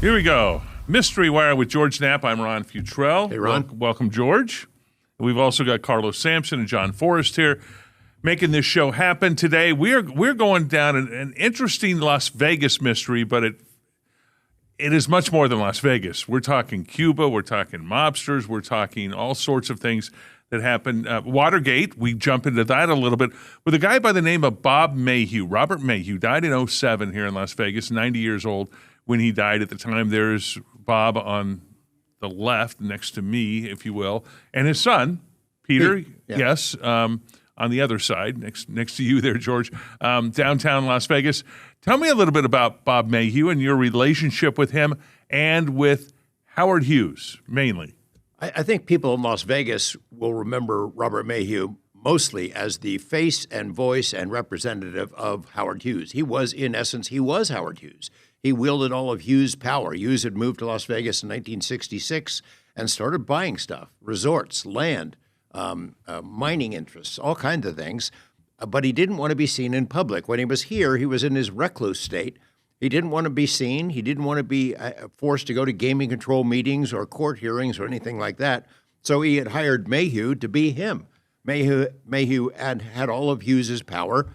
Here we go. Mystery Wire with George Knapp. I'm Ron Futrell. Hey, Ron. Welcome, George. We've also got Carlos Sampson and John Forrest here making this show happen today. We're going down an interesting Las Vegas mystery, but it is much more than Las Vegas. We're talking Cuba. We're talking mobsters. We're talking all sorts of things that happened. Watergate, we jump into that a little bit with a guy by the name of Bob Mayhew. Robert Mayhew died in 2007 here in Las Vegas, 90 years old when he died at the time. There's Bob on the left next to me, if you will, and his son, Peter, yes, on the other side, next to you there, George, downtown Las Vegas. Tell me a little bit about Bob Mayhew and your relationship with him and with Howard Hughes, mainly. I think people in Las Vegas will remember Robert Maheu mostly as the face and voice and representative of Howard Hughes. He was Howard Hughes. He wielded all of Hughes' power. Hughes had moved to Las Vegas in 1966 and started buying stuff, resorts, land, mining interests, all kinds of things. But he didn't want to be seen in public. When he was here, he was in his recluse state. He didn't want to be seen. He didn't want to be forced to go to gaming control meetings or court hearings or anything like that. So he had hired Mayhew to be him. Mayhew had all of Hughes's power.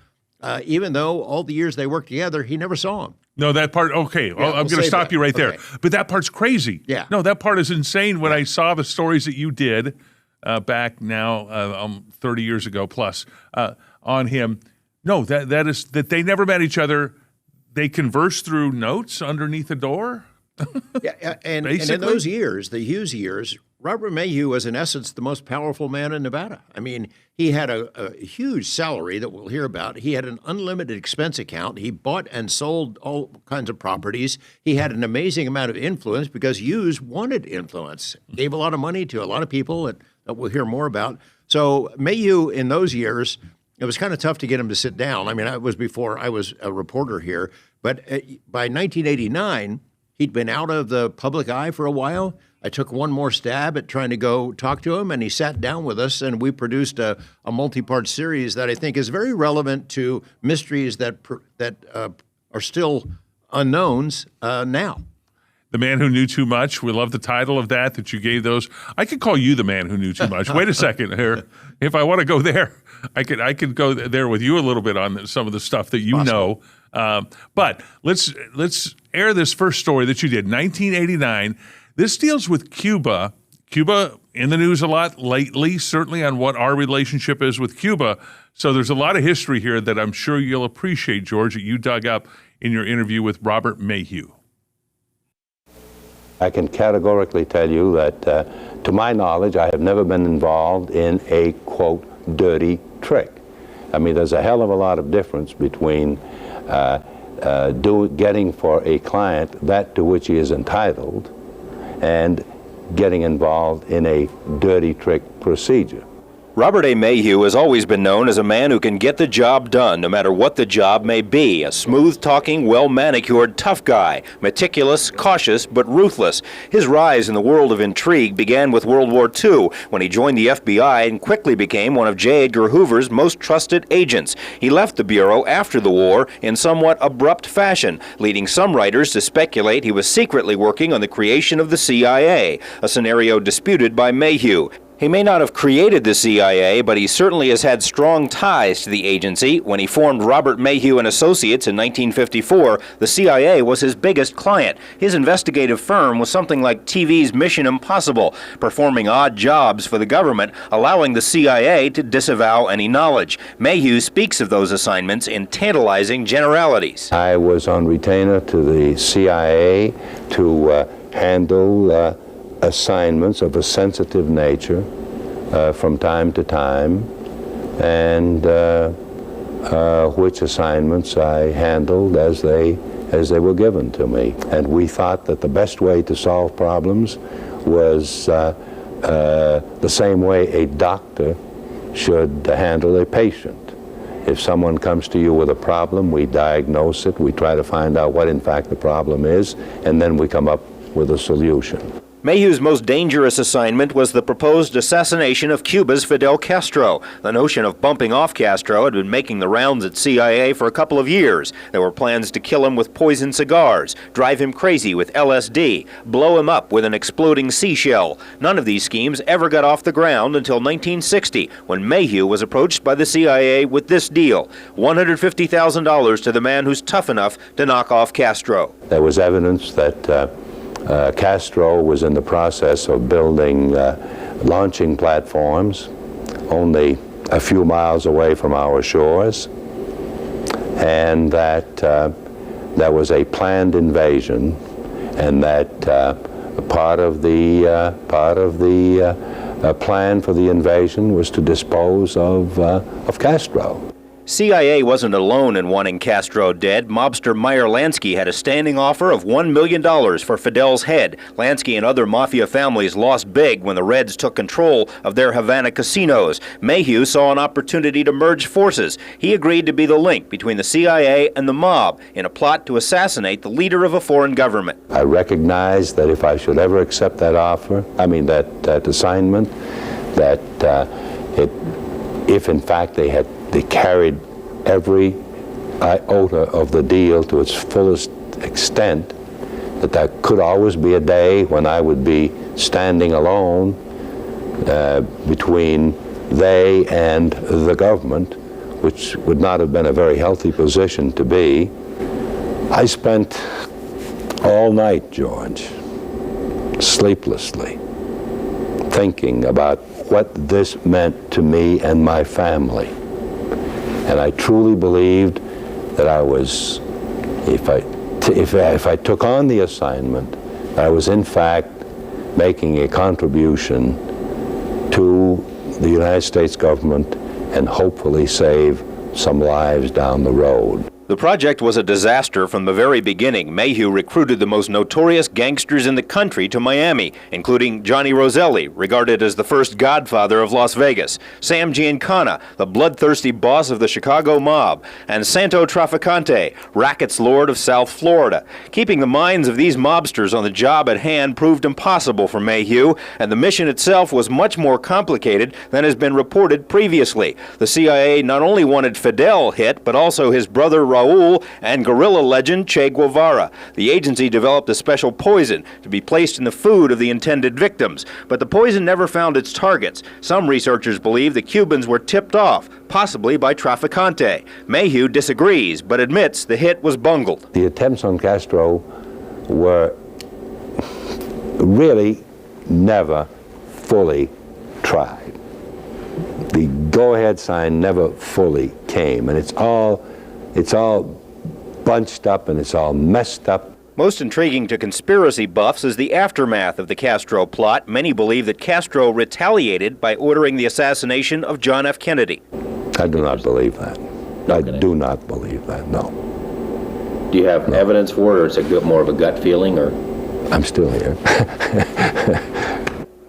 Even though all the years they worked together, he never saw him. No, that part, okay. Yeah, I'm going to stop you right there. But that part's crazy. Yeah. No, that part is insane. When I saw the stories that you did back now 30 years ago plus on him, no, that is that they never met each other. They conversed through notes underneath the door? And in those years, the Hughes years, Robert Mayhew was in essence the most powerful man in Nevada. I mean, he had a huge salary that we'll hear about. He had an unlimited expense account. He bought and sold all kinds of properties. He had an amazing amount of influence because Hughes wanted influence, gave a lot of money to a lot of people that we'll hear more about. So Mayhew in those years, it was kind of tough to get him to sit down. I mean, it was before I was a reporter here. But by 1989, he'd been out of the public eye for a while. I took one more stab at trying to go talk to him, and he sat down with us, and we produced a multi-part series that I think is very relevant to mysteries that are still unknowns now. The Man Who Knew Too Much. We love the title of that you gave those. I could call you the Man Who Knew Too Much. Wait a second here. If I want to go there, I could go there with you a little bit on some of the stuff that you know. But let's air this first story that you did, 1989. This deals with Cuba. Cuba in the news a lot lately, certainly on what our relationship is with Cuba. So there's a lot of history here that I'm sure you'll appreciate, George, that you dug up in your interview with Robert Mayhew. I can categorically tell you that, to my knowledge, I have never been involved in a, quote, dirty trick. I mean, there's a hell of a lot of difference between getting for a client that to which he is entitled and getting involved in a dirty trick procedure. Robert A. Mayhew has always been known as a man who can get the job done, no matter what the job may be. A smooth-talking, well-manicured, tough guy, meticulous, cautious, but ruthless. His rise in the world of intrigue began with World War II, when he joined the FBI and quickly became one of J. Edgar Hoover's most trusted agents. He left the Bureau after the war in somewhat abrupt fashion, leading some writers to speculate he was secretly working on the creation of the CIA, a scenario disputed by Mayhew. He may not have created the CIA, but he certainly has had strong ties to the agency. When he formed Robert Mayhew and Associates in 1954, the CIA was his biggest client. His investigative firm was something like TV's Mission Impossible, performing odd jobs for the government, allowing the CIA to disavow any knowledge. Mayhew speaks of those assignments in tantalizing generalities. I was on retainer to the CIA to handle assignments of a sensitive nature from time to time, and which assignments I handled as they were given to me. And we thought that the best way to solve problems was the same way a doctor should handle a patient. If someone comes to you with a problem, we diagnose it, we try to find out what in fact the problem is, and then we come up with a solution. Mayhew's most dangerous assignment was the proposed assassination of Cuba's Fidel Castro. The notion of bumping off Castro had been making the rounds at CIA for a couple of years. There were plans to kill him with poisoned cigars, drive him crazy with LSD, blow him up with an exploding seashell. None of these schemes ever got off the ground until 1960, when Mayhew was approached by the CIA with this deal: $150,000 to the man who's tough enough to knock off Castro. There was evidence that Castro was in the process of building launching platforms only a few miles away from our shores, and that there was a planned invasion, and that part of the plan for the invasion was to dispose of Castro. CIA wasn't alone in wanting Castro dead. Mobster Meyer Lansky had a standing offer of $1 million for Fidel's head. Lansky and other mafia families lost big when the Reds took control of their Havana casinos. Mayhew saw an opportunity to merge forces. He agreed to be the link between the CIA and the mob in a plot to assassinate the leader of a foreign government. I recognized that if I should ever accept that offer, that assignment, that if in fact they carried every iota of the deal to its fullest extent, that there could always be a day when I would be standing alone between they and the government, which would not have been a very healthy position to be. I spent all night, George, sleeplessly, thinking about what this meant to me and my family. And I truly believed that I was, if I took on the assignment, I was in fact making a contribution to the United States government and hopefully save some lives down the road. The project was a disaster from the very beginning. Mayhew recruited the most notorious gangsters in the country to Miami, including Johnny Roselli, regarded as the first godfather of Las Vegas, Sam Giancana, the bloodthirsty boss of the Chicago mob, and Santo Trafficante, rackets lord of South Florida. Keeping the minds of these mobsters on the job at hand proved impossible for Mayhew, and the mission itself was much more complicated than has been reported previously. The CIA not only wanted Fidel hit, but also his brother Raul and guerrilla legend Che Guevara. The agency developed a special poison to be placed in the food of the intended victims, but the poison never found its targets. Some researchers believe the Cubans were tipped off, possibly by Trafficante. Mayhew disagrees, but admits the hit was bungled. The attempts on Castro were really never fully tried. The go-ahead sign never fully came, and it's all bunched up and it's all messed up. Most intriguing to conspiracy buffs is the aftermath of the Castro plot. Many believe that Castro retaliated by ordering the assassination of John F. Kennedy. I do not believe that. I do not believe that, no. Do you have evidence for it, or is it more of a gut feeling, or? I'm still here.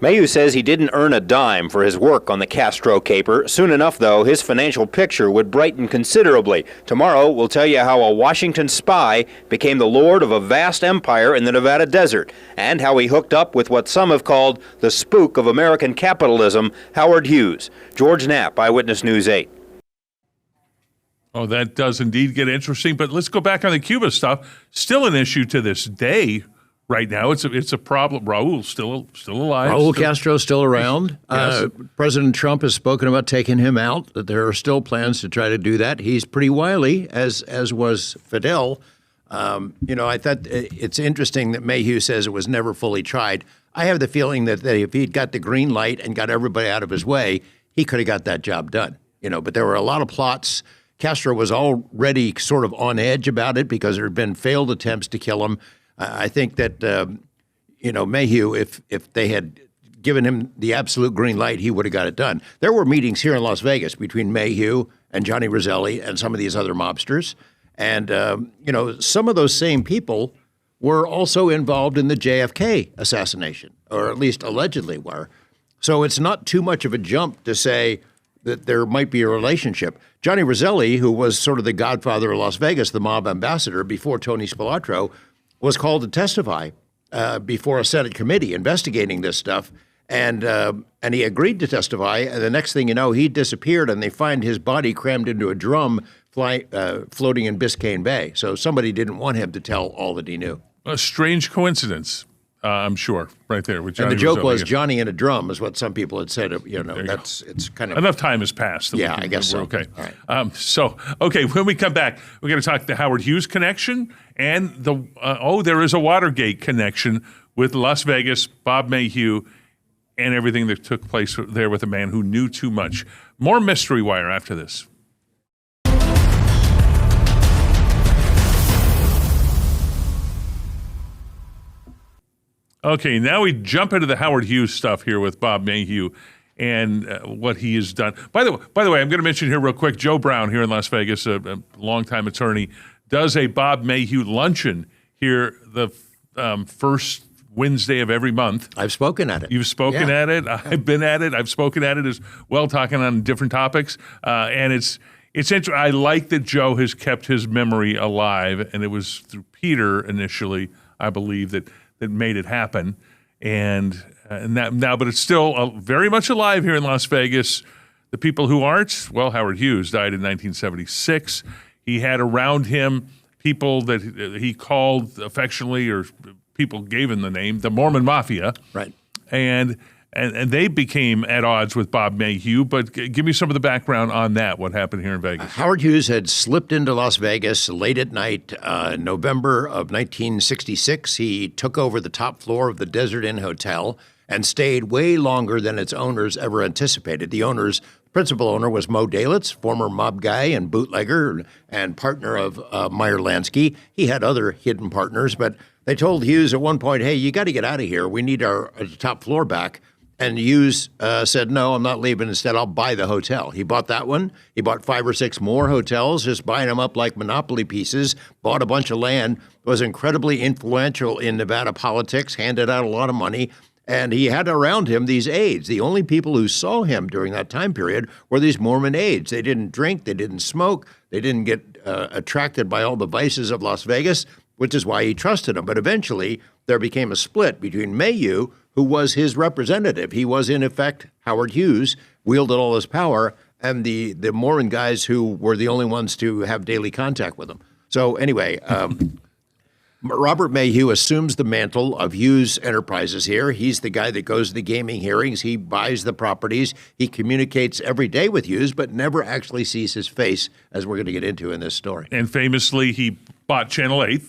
Mayhew says he didn't earn a dime for his work on the Castro caper. Soon enough, though, his financial picture would brighten considerably. Tomorrow, we'll tell you how a Washington spy became the lord of a vast empire in the Nevada desert, and how he hooked up with what some have called the spook of American capitalism, Howard Hughes. George Knapp, Eyewitness News 8. Oh, that does indeed get interesting. But let's go back on the Cuba stuff. Still an issue to this day. Right now, it's a problem. Raul's still alive. Raul Castro's still around. Yes. President Trump has spoken about taking him out. That there are still plans to try to do that. He's pretty wily, as was Fidel. I thought it's interesting that Mayhew says it was never fully tried. I have the feeling that if he'd got the green light and got everybody out of his way, he could have got that job done. But there were a lot of plots. Castro was already sort of on edge about it because there had been failed attempts to kill him. I think that, Mayhew, if they had given him the absolute green light, he would have got it done. There were meetings here in Las Vegas between Mayhew and Johnny Roselli and some of these other mobsters. And, some of those same people were also involved in the JFK assassination, or at least allegedly were. So it's not too much of a jump to say that there might be a relationship. Johnny Roselli, who was sort of the godfather of Las Vegas, the mob ambassador before Tony Spilatro, was called to testify before a Senate committee investigating this stuff. And he agreed to testify. And the next thing you know, he disappeared, and they find his body crammed into a drum floating in Biscayne Bay. So somebody didn't want him to tell all that he knew. A strange coincidence, I'm sure, right there. With Johnny and the joke was again. Johnny in a drum is what some people had said. It's kind of enough time has passed. Yeah, I guess so. Okay. All right. When we come back, we're going to talk the Howard Hughes connection and there is a Watergate connection with Las Vegas, Bob Mayhew, and everything that took place there with a man who knew too much. More Mystery Wire after this. Okay, now we jump into the Howard Hughes stuff here with Bob Mayhew and what he has done. By the way, I'm going to mention here real quick, Joe Brown here in Las Vegas, a longtime attorney, does a Bob Mayhew luncheon here the first Wednesday of every month. I've spoken at it. You've spoken at it. I've been at it. I've spoken at it as well, talking on different topics. And it's interesting. I like that Joe has kept his memory alive, and it was through Peter initially, I believe, that made it happen. And that now, but it's still very much alive here in Las Vegas. The people who aren't, well, Howard Hughes died in 1976. He had around him people that he called affectionately, or people gave him the name, the Mormon Mafia. Right. And they became at odds with Bob Mayhew. But give me some of the background on that, what happened here in Vegas. Howard Hughes had slipped into Las Vegas late at night, November of 1966. He took over the top floor of the Desert Inn Hotel and stayed way longer than its owners ever anticipated. The principal owner was Mo Dalitz, former mob guy and bootlegger and partner of Meyer Lansky. He had other hidden partners, but they told Hughes at one point, hey, you got to get out of here. We need our top floor back. And Hughes said, no, I'm not leaving. Instead, I'll buy the hotel. He bought that one. He bought 5 or 6 more hotels, just buying them up like Monopoly pieces, bought a bunch of land, was incredibly influential in Nevada politics, handed out a lot of money. And he had around him these aides. The only people who saw him during that time period were these Mormon aides. They didn't drink. They didn't smoke. They didn't get attracted by all the vices of Las Vegas, which is why he trusted them. But eventually, there became a split between Mayhew, who was his representative. He was, in effect, Howard Hughes, wielded all his power, and the Mormon guys who were the only ones to have daily contact with him. So anyway, Robert Mayhew assumes the mantle of Hughes Enterprises here. He's the guy that goes to the gaming hearings. He buys the properties. He communicates every day with Hughes, but never actually sees his face, as we're going to get into in this story. And famously, he bought Channel 8,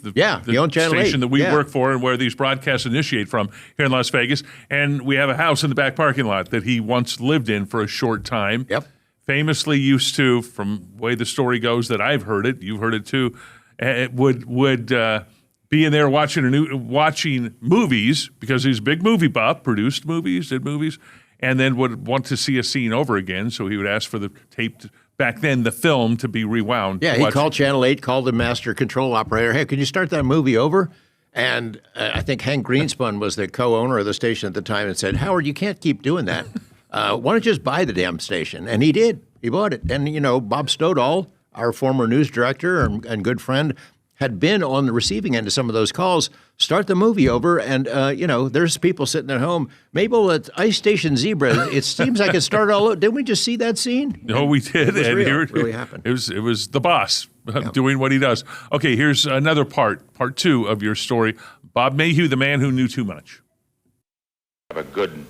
he owned Channel 8. Station that we work for and where these broadcasts initiate from here in Las Vegas. And we have a house in the back parking lot that he once lived in for a short time. Yep. Famously used to, from the way the story goes that I've heard it, you've heard it too, it would be in there watching movies, because he's a big movie buff, produced movies, did movies, and then would want to see a scene over again. So he would ask for the tape back then, the film, to be rewound. Yeah, he called Channel 8, called the master control operator. Hey, can you start that movie over? And I think Hank Greenspun was the co-owner of the station at the time and said, Howard, you can't keep doing that. Why don't you just buy the damn station? And he did. He bought it. And, Bob Stoddall, our former news director and good friend, had been on the receiving end of some of those calls. Start the movie over, and there's people sitting at home. Mabel, at Ice Station Zebra, it seems like it started all over. Didn't we just see that scene? No, we did. It was real. Here It really happened. It was the boss doing what he does. Okay, here's another part 2 of your story. Bob Mayhew, the man who knew too much. Have a good.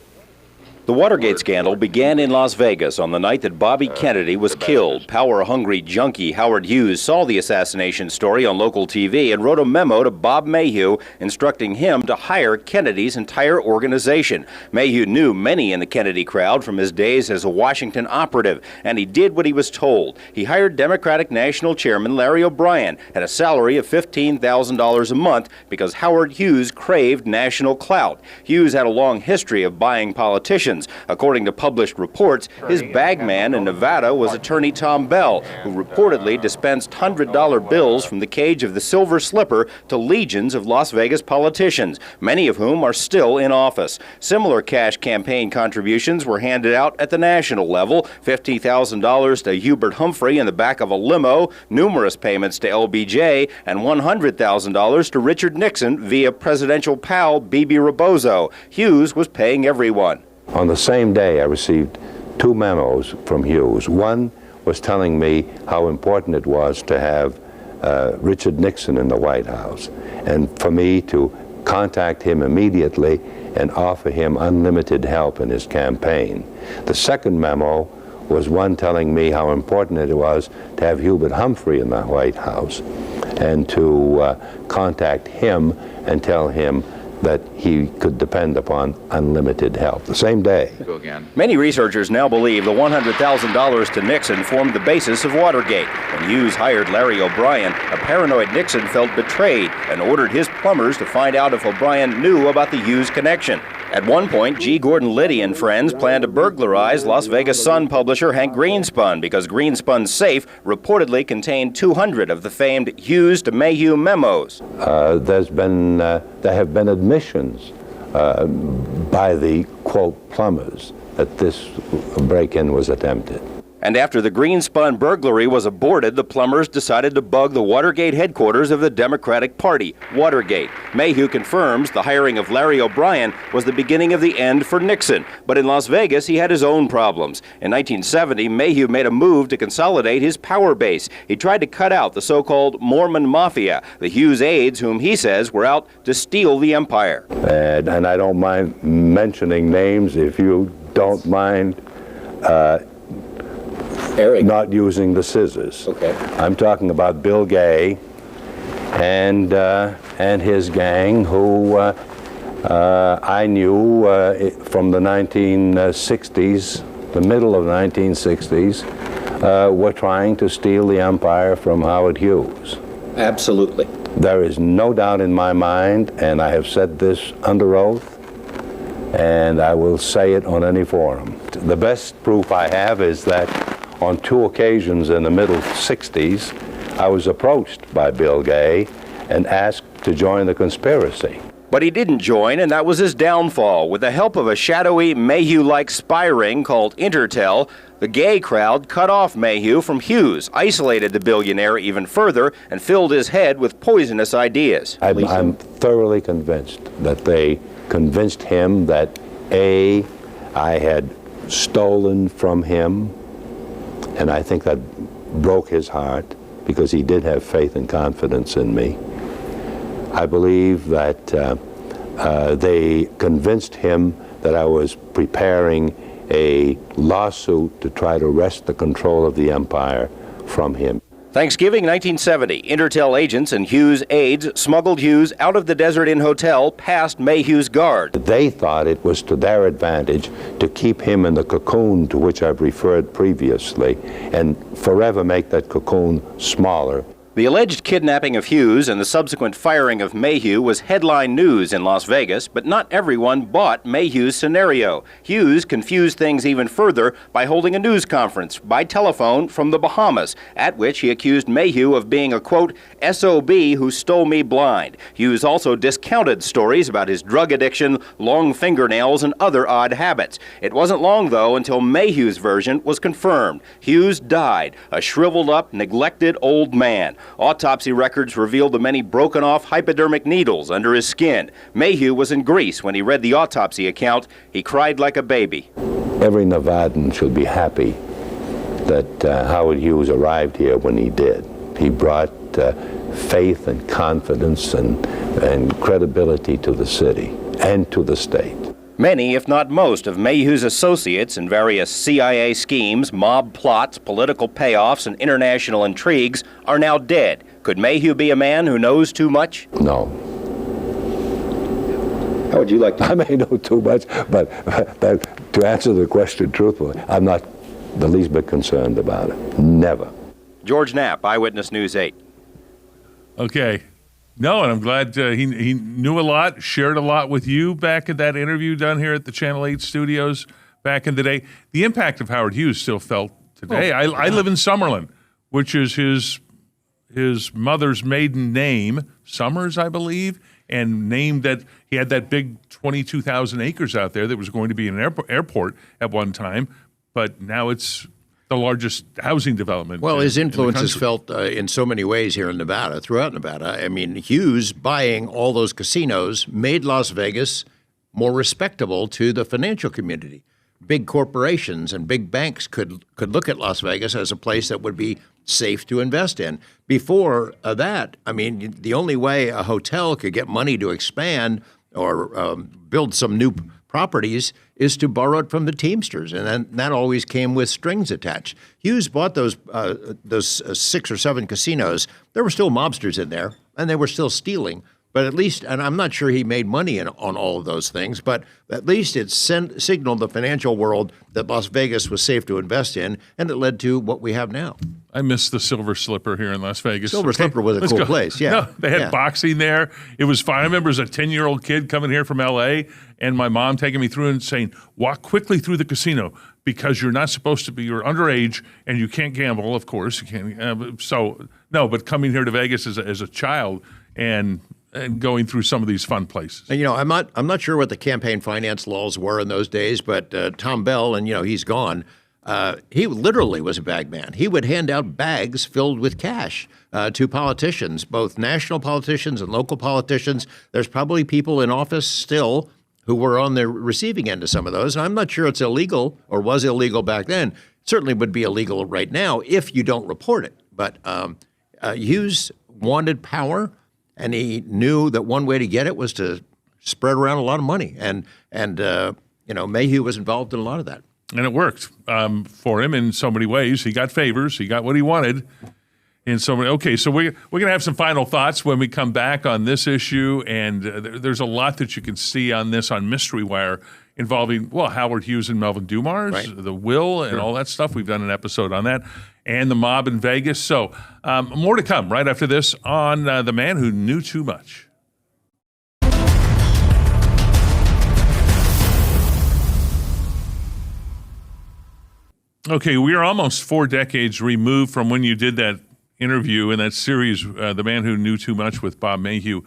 The Watergate scandal began in Las Vegas on the night that Bobby Kennedy was killed. Power-hungry junkie Howard Hughes saw the assassination story on local TV and wrote a memo to Bob Mayhew instructing him to hire Kennedy's entire organization. Mayhew knew many in the Kennedy crowd from his days as a Washington operative, and he did what he was told. He hired Democratic National Chairman Larry O'Brien at a salary of $15,000 a month because Howard Hughes craved national clout. Hughes had a long history of buying politicians. politicians. According to published reports, his bagman in Nevada was attorney Tom Bell, who reportedly dispensed $100 bills from the cage of the Silver Slipper to legions of Las Vegas politicians, many of whom are still in office. Similar cash campaign contributions were handed out at the national level, $50,000 to Hubert Humphrey in the back of a limo, numerous payments to LBJ, and $100,000 to Richard Nixon via presidential pal Bibi Rebozo. Hughes was paying everyone. On the same day, I received 2 memos from Hughes. One was telling me how important it was to have Richard Nixon in the White House, and for me to contact him immediately and offer him unlimited help in his campaign. The second memo was one telling me how important it was to have Hubert Humphrey in the White House and to contact him and tell him that he could depend upon unlimited help the same day. Many researchers now believe the $100,000 to Nixon formed the basis of Watergate. When Hughes hired Larry O'Brien, a paranoid Nixon felt betrayed and ordered his plumbers to find out if O'Brien knew about the Hughes connection. At one point, G. Gordon Liddy and friends planned to burglarize Las Vegas Sun publisher Hank Greenspun because Greenspun's safe reportedly contained 200 of the famed Hughes to Mayhew memos. There have been admissions by the, quote, plumbers that this break-in was attempted. And after the Greenspun burglary was aborted, the plumbers decided to bug the Watergate headquarters of the Democratic Party, Watergate. Mayhew confirms the hiring of Larry O'Brien was the beginning of the end for Nixon. But in Las Vegas, he had his own problems. In 1970, Mayhew made a move to consolidate his power base. He tried to cut out the so-called Mormon Mafia, the Hughes aides whom he says were out to steal the empire. And I don't mind mentioning names if you don't mind Eric. Not using the scissors. Okay. I'm talking about Bill Gay and his gang, who I knew from the 1960s, the middle of the 1960s, were trying to steal the empire from Howard Hughes. Absolutely. There is no doubt in my mind, and I have said this under oath, and I will say it on any forum. The best proof I have is that on 2 occasions in the middle 60s, I was approached by Bill Gay and asked to join the conspiracy. But he didn't join, and that was his downfall. With the help of a shadowy Mayhew-like spy ring called Intertel, the Gay crowd cut off Mayhew from Hughes, isolated the billionaire even further, and filled his head with poisonous ideas. I'm thoroughly convinced that they convinced him that, A, I had stolen from him, and I think that broke his heart because he did have faith and confidence in me. I believe that they convinced him that I was preparing a lawsuit to try to wrest the control of the empire from him. Thanksgiving 1970, Intertel agents and Hughes aides smuggled Hughes out of the Desert Inn Hotel past Mayhew's guard. They thought it was to their advantage to keep him in the cocoon to which I've referred previously and forever make that cocoon smaller. The alleged kidnapping of Hughes and the subsequent firing of Mayhew was headline news in Las Vegas, but not everyone bought Mayhew's scenario. Hughes confused things even further by holding a news conference by telephone from the Bahamas, at which he accused Mayhew of being a, quote, SOB who stole me blind. Hughes also discounted stories about his drug addiction, long fingernails, and other odd habits. It wasn't long, though, until Mayhew's version was confirmed. Hughes died, a shriveled up, neglected old man. Autopsy records revealed the many broken-off hypodermic needles under his skin. Mayhew was in Greece when he read the autopsy account. He cried like a baby. Every Nevadan should be happy that Howard Hughes arrived here when he did. He brought faith and confidence and credibility to the city and to the state. Many, if not most, of Mayhew's associates in various CIA schemes, mob plots, political payoffs, and international intrigues are now dead. Could Mayhew be a man who knows too much? No. How would you like to? I may know too much, but to answer the question truthfully, I'm not the least bit concerned about it. Never. George Knapp, Eyewitness News 8. Okay. No, and I'm glad he knew a lot, shared a lot with you back at that interview done here at the Channel 8 studios. back in the day. The impact of Howard Hughes still felt today. I live in Summerlin, which is his mother's maiden name, Summers, I believe, and named that he had that big 22,000 acres out there that was going to be an airport at one time, but now it's the largest housing development. Well, his influence is felt in so many ways here in Nevada, throughout Nevada. I mean, Hughes buying all those casinos made Las Vegas more respectable to the financial community. Big corporations and big banks could look at Las Vegas as a place that would be safe to invest in. Before that, I mean, the only way a hotel could get money to expand or build some new properties is to borrow it from the Teamsters, and then that always came with strings attached. Hughes bought those 6 or 7 casinos. There were still mobsters in there, and they were still stealing. But at least, and I'm not sure he made money on all of those things, but at least it signaled the financial world that Las Vegas was safe to invest in, and it led to what we have now. I miss the Silver Slipper here in Las Vegas. Silver Slipper was a cool place, yeah. No, they had boxing there. It was fun. I remember as a 10-year-old kid coming here from L.A., and my mom taking me through and saying, walk quickly through the casino because you're not supposed to be, you're underage, and you can't gamble, of course. You can't. But coming here to Vegas as a child and going through some of these fun places. And, I'm not sure what the campaign finance laws were in those days, but Tom Bell, and he's gone. He literally was a bag man. He would hand out bags filled with cash to politicians, both national politicians and local politicians. There's probably people in office still who were on the receiving end of some of those. I'm not sure it's illegal or was illegal back then. It certainly would be illegal right now if you don't report it. But Hughes wanted power, and he knew that one way to get it was to spread around a lot of money. And Mayhew was involved in a lot of that. And it worked for him in so many ways. He got favors. He got what he wanted. In so many. Okay, so we're going to have some final thoughts when we come back on this issue. And there's a lot that you can see on this on Mystery Wire involving, Howard Hughes and Melvin Dumars, right, the will and all that stuff. We've done an episode on that. And the mob in Vegas. So more to come right after this on The Man Who Knew Too Much. Okay, we are almost 4 decades removed from when you did that interview in that series, The Man Who Knew Too Much with Bob Mayhew,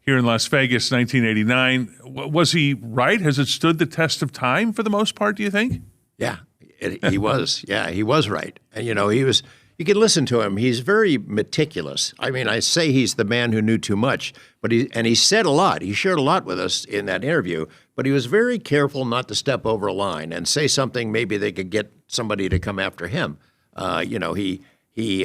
here in Las Vegas, 1989. Was he right? Has it stood the test of time for the most part, do you think? Yeah, he was. Yeah, he was right. And, he was. You can listen to him. He's very meticulous. I mean, I say he's the man who knew too much, but he said a lot. He shared a lot with us in that interview, but he was very careful not to step over a line and say something maybe they could get somebody to come after him. He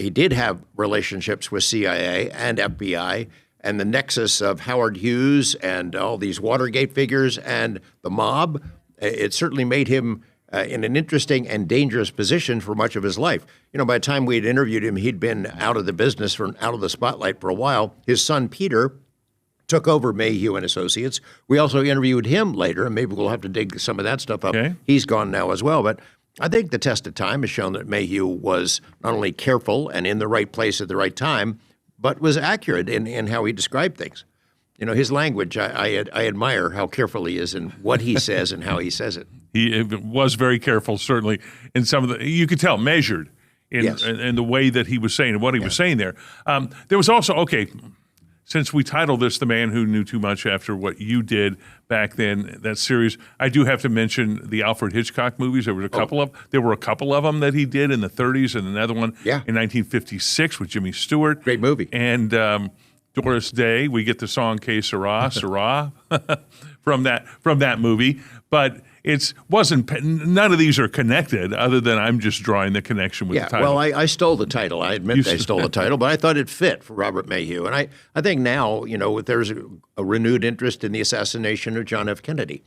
did have relationships with CIA and FBI, and the nexus of Howard Hughes and all these Watergate figures and the mob. It certainly made him in an interesting and dangerous position for much of his life. By the time we had interviewed him, he'd been out of the business, out of the spotlight for a while. His son, Peter, took over Mayhew and Associates. We also interviewed him later, and maybe we'll have to dig some of that stuff up. Okay. He's gone now as well. But I think the test of time has shown that Mayhew was not only careful and in the right place at the right time, but was accurate in how he described things. His language, I admire how careful he is in what he says and how he says it. He was very careful, certainly, in some of you could tell, measured in the way that he was saying and what he was saying there. There was also, since we titled this The Man Who Knew Too Much after what you did back then, that series, I do have to mention the Alfred Hitchcock movies. There were a couple of them that he did in the 30s, and another one in 1956 with Jimmy Stewart. Great movie. And Doris Day, we get the song Que Sera, Sera from that movie. But none of these are connected other than I'm just drawing the connection with the title. Well, I stole the title. I admit I stole the title, but I thought it fit for Robert Mayhew. And I think now, there's a renewed interest in the assassination of John F. Kennedy.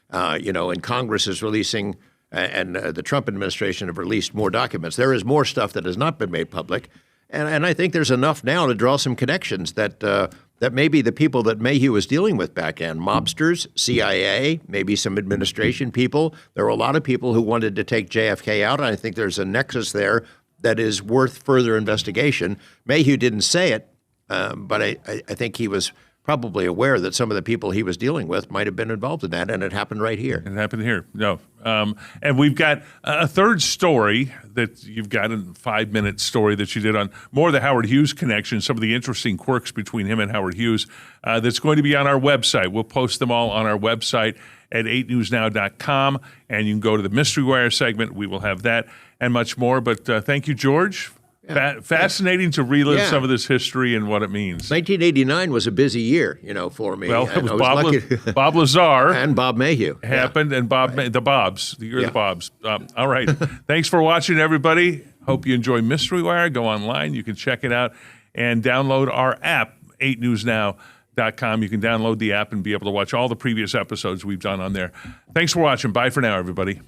And Congress is releasing, and the Trump administration have released more documents. There is more stuff that has not been made public. And I think there's enough now to draw some connections that maybe the people that Mayhew was dealing with back then, mobsters, CIA, maybe some administration people. There were a lot of people who wanted to take JFK out, and I think there's a nexus there that is worth further investigation. Mayhew didn't say it, but I think he was probably aware that some of the people he was dealing with might have been involved in that, and it happened right here. It happened here. No. And we've got a third story that you've got, a 5-minute story that you did on more of the Howard Hughes connection, some of the interesting quirks between him and Howard Hughes, that's going to be on our website. We'll post them all on our website at 8newsnow.com, and you can go to the Mystery Wire segment. We will have that and much more. But thank you, George. Fascinating to relive some of this history and what it means. 1989 was a busy year, for me. Well, it was Bob Lazar and Bob Mayhew happened, and the Bobs. You're the Bobs. All right. Thanks for watching, everybody. Hope you enjoy Mystery Wire. Go online. You can check it out and download our app, 8newsnow.com. You can download the app and be able to watch all the previous episodes we've done on there. Thanks for watching. Bye for now, everybody.